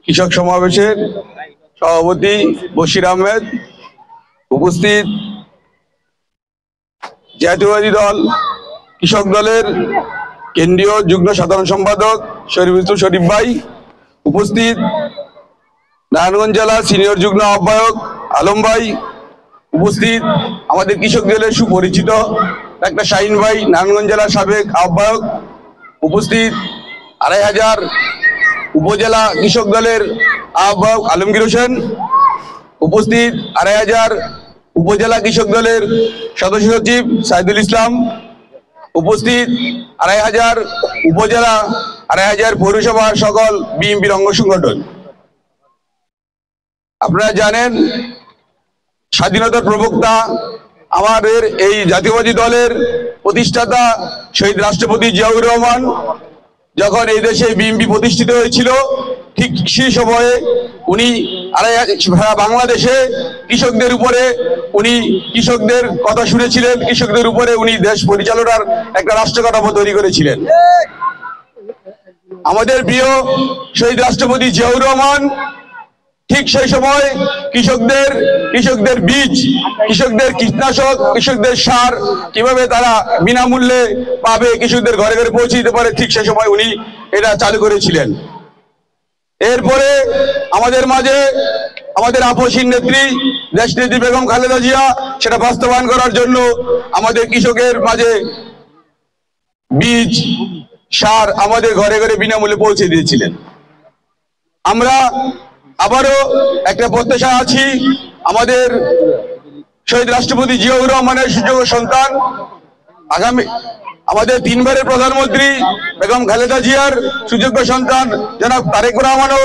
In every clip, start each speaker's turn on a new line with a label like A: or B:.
A: কৃষক সমাবেশের সভাপতি বশির আহমেদ, উপস্থিত জাতীয়বাদী দল কৃষক দলের কেন্দ্রীয় যুগ্ম সাধারণ সম্পাদক শরীফ ভাই, উপস্থিত নারায়ণগঞ্জ জেলা সিনিয়র যুগ্ম আহ্বায়ক আলম ভাই, উপস্থিত আমাদের কৃষক দলের সুপরিচিত ডাক্তার শাহিন ভাই, নারায়ণগঞ্জ জেলার সাবেক আহ্বায়ক, উপস্থিত ২৫০০ উপজেলা কৃষক দলের আহ্বায়ক আলমগীর হোসেন, উপস্থিত ২৫০০ উপজেলা কৃষক দলের সদস্য সচিব সাইদুল ইসলাম, উপস্থিত ২৫০০ উপজেলা ২৫০০ পৌরসভার সকল বিএনপির অঙ্গ সংগঠন। আপনারা জানেন, স্বাধীনতার প্রবক্তা আমাদের এই জাতীয়বাদী দলের প্রতিষ্ঠাতা শহীদ রাষ্ট্রপতি জিয়াউর রহমান যখন এই দেশে বিএনপি প্রতিষ্ঠিত হয়েছিল, ঠিক সেই সময়ে উনি বাংলাদেশে কৃষকদের উপরে উনি কৃষকদের কথা শুনেছিলেন, কৃষকদের উপরে উনি দেশ পরিচালনার একটা রাষ্ট্র কাঠামো তৈরি করেছিলেন। আমাদের প্রিয় শহীদ রাষ্ট্রপতি জিয়াউর রহমান ঠিক সেই সময় কৃষকদের বীজ, কৃষকদের কীটনাশক, কৃষকদের সার কিভাবে তারা বিনামূল্যে পাবে, কৃষকদের ঘরে ঘরে পৌঁছে দিতে পারে, ঠিক সেই সময় উনি এটা চালু করেছিলেন। এরপরে আমাদের মাঝে আমাদের আপসীন নেত্রী দেশনেত্রী বেগম খালেদা জিয়া সেটা বাস্তবায়ন করার জন্য আমাদের কৃষকের মাঝে বীজ, সার আমাদের ঘরে ঘরে বিনামূল্যে পৌঁছে দিয়েছিলেন। আমরা আবারও একটা প্রত্যাশা আছি, আমাদের শহীদ রাষ্ট্রপতি জিয়াউর রহমানের সুযোগ্য সন্তান, আগামী আমাদের ৩ বারের প্রধানমন্ত্রী বেগম খালেদা জিয়ার সুযোগ্য সন্তান জনাব তারেক রহমানও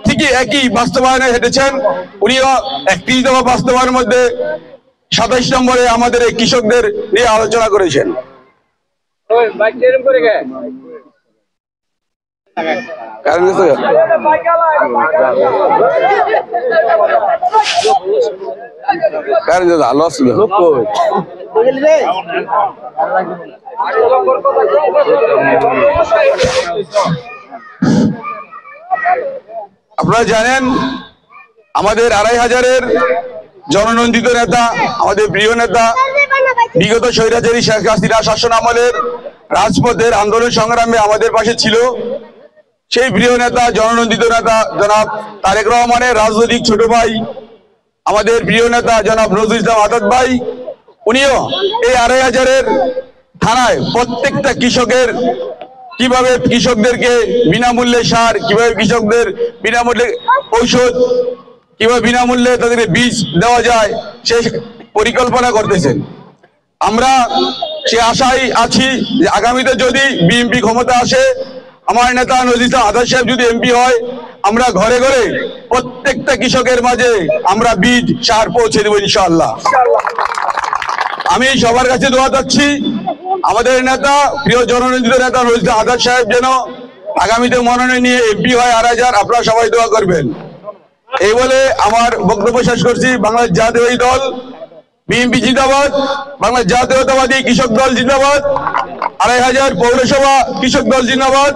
A: ঠিকই একই বাস্তবায়নে হেঁটেছেন। উনিও ৩১ দফা বাস্তবায়নের মধ্যে ২৭ নম্বরে আমাদের এই কৃষকদের নিয়ে আলোচনা করেছেন। আপনারা জানেন, আমাদের ২৫০০-এর জননন্দিত নেতা, আমাদের প্রিয় নেতা, বিগত স্বৈরাচারী শেখ হাসিনা শাসন আমলের রাজপথের আন্দোলন সংগ্রামে আমাদের পাশে ছিল সেই প্রিয় নেতা, জননন্দিত নেতা জনাব তারেক রহমানের রাজনৈতিক ছোট ভাই, আমাদের প্রিয় নেতা জনাব নজরুল ইসলাম আজাদ ভাই, উনিও এই ২৫০০-এর থানায় প্রত্যেকটা কৃষকের কিভাবে কৃষকদেরকে বিনামূল্যে সার, কিভাবে কৃষকদের বিনামূল্যে ঔষধ, কিভাবে বিনামূল্যে তাদেরকে বীজ দেওয়া যায় সে পরিকল্পনা করতেছেন। আমরা সে আশায় আছি যে আগামীতে যদি বিএনপি ক্ষমতা আসে, আমার নেতা নজরুল ইসলাম আজাদ সাহেব যদি এমপি হয়, আমরা ঘরে ঘরে প্রত্যেকটা কৃষকের মাঝে আমরা বীজ, সার পৌঁছে দেবো ইনশাআল্লাহ। আমি সবার কাছে দোয়া চাচ্ছি, আমাদের নেতা, প্রিয় জননন্দিত নেতা নজরুল ইসলাম আজাদ সাহেব যেন আগামীতে মনোনয়ন নিয়ে এমপি হয় ২৫০০। আপনারা সবাই দোয়া করবেন। এই বলে আমার বক্তব্য শেষ করছি। বাংলাদেশ জাতীয়বাদী দল বিএনপি জিন্দাবাদ, বাংলাদেশ জাতীয়তাবাদী কৃষক দল জিন্দাবাদ, ২৫০০ পৌরসভা কৃষক দল জিন্দাবাদ।